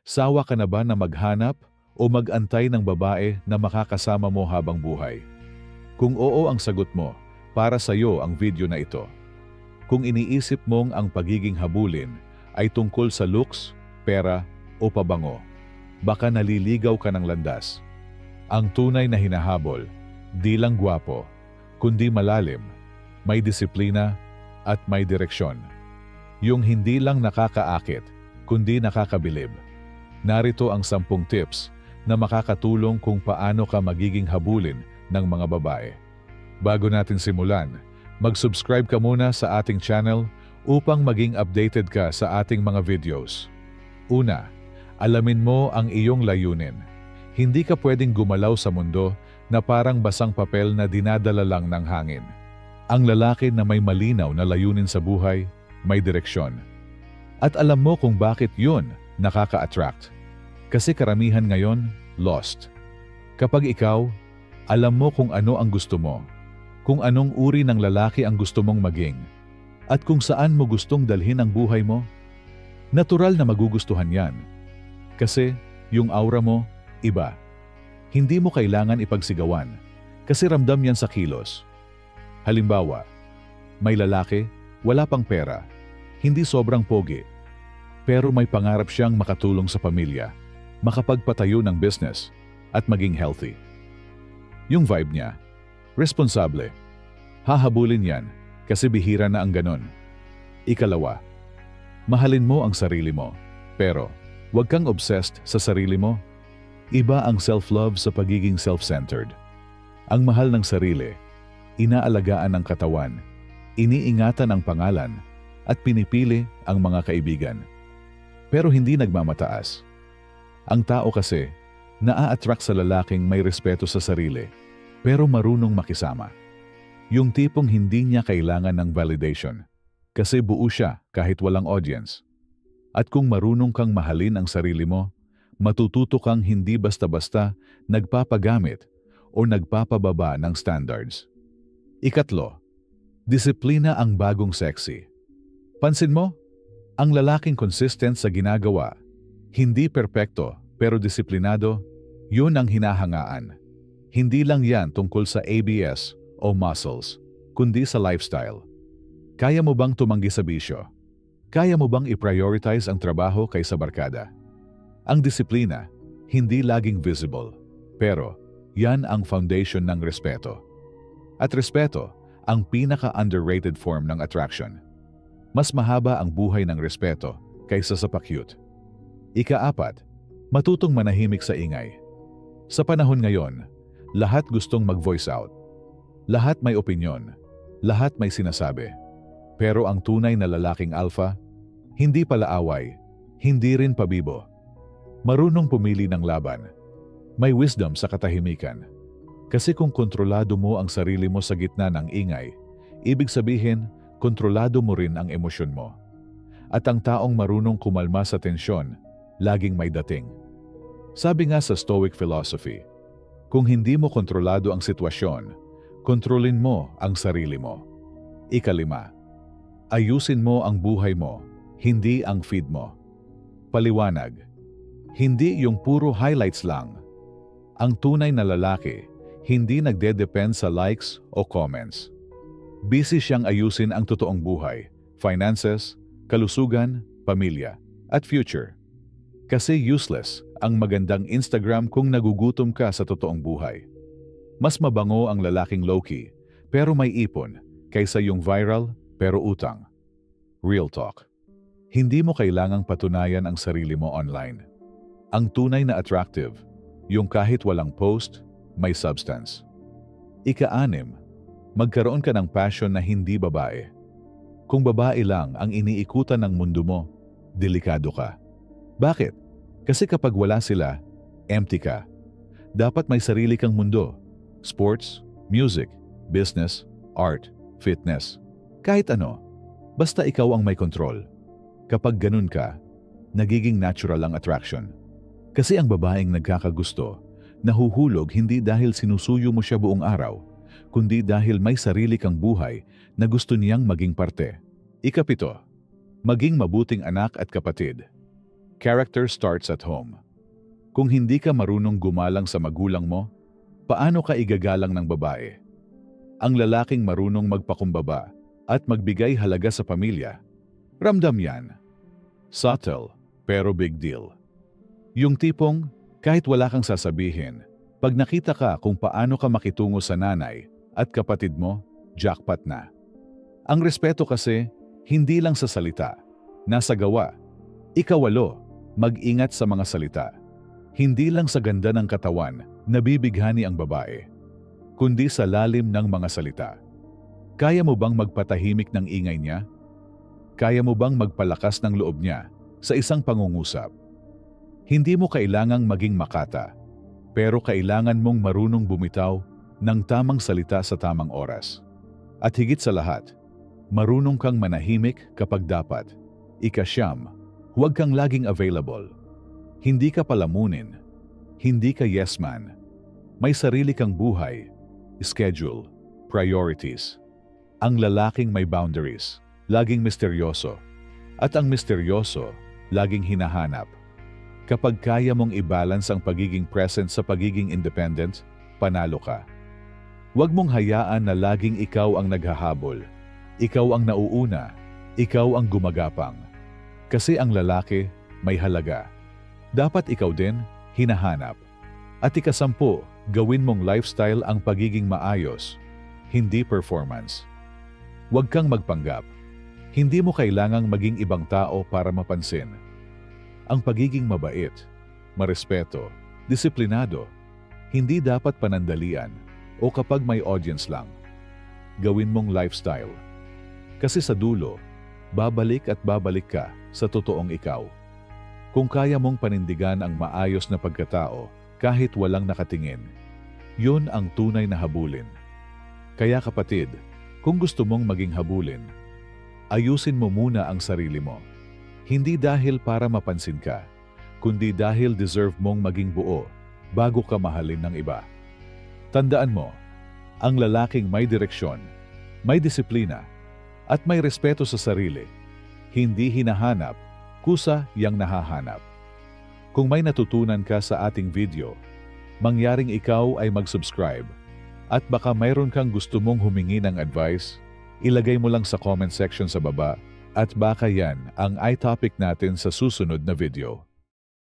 Sawa ka na ba na maghanap o mag-antay ng babae na makakasama mo habang buhay? Kung oo ang sagot mo, para sa iyo ang video na ito. Kung iniisip mong ang pagiging habulin ay tungkol sa looks, pera o pabango, baka naliligaw ka ng landas. Ang tunay na hinahabol, di lang gwapo, kundi malalim, may disiplina at may direksyon. Yung hindi lang nakakaakit, kundi nakakabilib. Narito ang 10 tips na makakatulong kung paano ka magiging habulin ng mga babae. Bago natin simulan, mag-subscribe ka muna sa ating channel upang maging updated ka sa ating mga videos. Una, alamin mo ang iyong layunin. Hindi ka pwedeng gumalaw sa mundo na parang basang papel na dinadala lang ng hangin. Ang lalaki na may malinaw na layunin sa buhay, may direksyon. At alam mo kung bakit yun nakaka-attract. Kasi karamihan ngayon, lost. Kapag ikaw, alam mo kung ano ang gusto mo, kung anong uri ng lalaki ang gusto mong maging, at kung saan mo gustong dalhin ang buhay mo, natural na magugustuhan yan. Kasi yung aura mo, iba. Hindi mo kailangan ipagsigawan, kasi ramdam yan sa kilos. Halimbawa, may lalaki, wala pang pera, hindi sobrang pogi, pero may pangarap siyang makatulong sa pamilya, makapagpatayo ng business, at maging healthy. Yung vibe niya, responsable. Hahabulin yan kasi bihira na ang ganon. Ikalawa, mahalin mo ang sarili mo, pero huwag kang obsessed sa sarili mo. Iba ang self-love sa pagiging self-centered. Ang mahal ng sarili, inaalagaan ang katawan, iniingatan ang pangalan, at pinipili ang mga kaibigan. Pero hindi nagmamataas. Ang tao kasi, naa-attract sa lalaking may respeto sa sarili, pero marunong makisama. Yung tipong hindi niya kailangan ng validation, kasi buo siya kahit walang audience. At kung marunong kang mahalin ang sarili mo, matututo kang hindi basta-basta nagpapagamit o nagpapababa ng standards. Ikatlo, disiplina ang bagong sexy. Pansin mo, ang lalaking consistent sa ginagawa, hindi perpekto pero disiplinado, yun ang hinahangaan. Hindi lang yan tungkol sa ABS o muscles, kundi sa lifestyle. Kaya mo bang tumanggi sa bisyo? Kaya mo bang i-prioritize ang trabaho kaysa barkada? Ang disiplina, hindi laging visible, pero yan ang foundation ng respeto. At respeto, ang pinaka-underrated form ng attraction. Mas mahaba ang buhay ng respeto kaysa sa pa-cute. Ika-4, matutong manahimik sa ingay. Sa panahon ngayon, lahat gustong mag-voice out. Lahat may opinyon, lahat may sinasabi. Pero ang tunay na lalaking alpha, hindi pala away, hindi rin pabibo. Marunong pumili ng laban. May wisdom sa katahimikan. Kasi kung kontrolado mo ang sarili mo sa gitna ng ingay, ibig sabihin, kontrolado mo rin ang emosyon mo. At ang taong marunong kumalma sa tensyon, laging may dating. Sabi nga sa Stoic philosophy, kung hindi mo kontrolado ang sitwasyon, kontrolin mo ang sarili mo. Ika-5, ayusin mo ang buhay mo, hindi ang feed mo. Paliwanag, hindi yung puro highlights lang. Ang tunay na lalaki, hindi nagde-depend sa likes o comments. Busy siyang ayusin ang totoong buhay, finances, kalusugan, pamilya, at future. Kasi useless ang magandang Instagram kung nagugutom ka sa totoong buhay. Mas mabango ang lalaking low-key, pero may ipon, kaysa yung viral, pero utang. Real talk. Hindi mo kailangang patunayan ang sarili mo online. Ang tunay na attractive, yung kahit walang post, may substance. Ika-6, magkaroon ka ng passion na hindi babae. Kung babae lang ang iniikutan ng mundo mo, delikado ka. Bakit? Kasi kapag wala sila, empty ka. Dapat may sarili kang mundo. Sports, music, business, art, fitness. Kahit ano, basta ikaw ang may control. Kapag ganun ka, nagiging natural ang attraction. Kasi ang babaeng nagkakagusto, nahuhulog hindi dahil sinusuyo mo siya buong araw, kundi dahil may sarili kang buhay na gusto niyang maging parte. Ika-7, maging mabuting anak at kapatid. Character starts at home. Kung hindi ka marunong gumalang sa magulang mo, paano ka igagalang ng babae? Ang lalaking marunong magpakumbaba at magbigay halaga sa pamilya, ramdam yan. Subtle, pero big deal. Yung tipong, kahit wala kang sasabihin, pag nakita ka kung paano ka makitungo sa nanay at kapatid mo, jackpot na. Ang respeto kasi, hindi lang sa salita, nasa gawa. Ikawalo, mag-ingat sa mga salita. Hindi lang sa ganda ng katawan, nabibighani ang babae, kundi sa lalim ng mga salita. Kaya mo bang magpatahimik ng ingay niya? Kaya mo bang magpalakas ng loob niya sa isang pangungusap? Hindi mo kailangang maging makata, pero kailangan mong marunong bumitaw ng tamang salita sa tamang oras. At higit sa lahat, marunong kang manahimik kapag dapat. Ika-siyam, huwag kang laging available. Hindi ka palamunin. Hindi ka yes man. May sarili kang buhay, schedule, priorities. Ang lalaking may boundaries, laging misteryoso. At ang misteryoso, laging hinahanap. Kapag kaya mong i-balance ang pagiging present sa pagiging independent, panalo ka. Huwag mong hayaan na laging ikaw ang naghahabol. Ikaw ang nauuna. Ikaw ang gumagapang. Kasi ang lalaki may halaga. Dapat ikaw din hinahanap. At ika-10, gawin mong lifestyle ang pagiging maayos, hindi performance. Huwag kang magpanggap. Hindi mo kailangang maging ibang tao para mapansin. Ang pagiging mabait, marespeto, disiplinado, hindi dapat panandalian o kapag may audience lang. Gawin mong lifestyle. Kasi sa dulo, babalik at babalik ka sa totoong ikaw. Kung kaya mong panindigan ang maayos na pagkatao kahit walang nakatingin, yun ang tunay na habulin. Kaya kapatid, kung gusto mong maging habulin, ayusin mo muna ang sarili mo. Hindi dahil para mapansin ka, kundi dahil deserve mong maging buo bago ka mahalin ng iba. Tandaan mo, ang lalaking may direksyon, may disiplina, at may respeto sa sarili, hindi hinahanap, kusa yang nahahanap. Kung may natutunan ka sa ating video, mangyaring ikaw ay mag-subscribe at baka mayroon kang gusto mong humingi ng advice, ilagay mo lang sa comment section sa baba at baka yan ang topic natin sa susunod na video.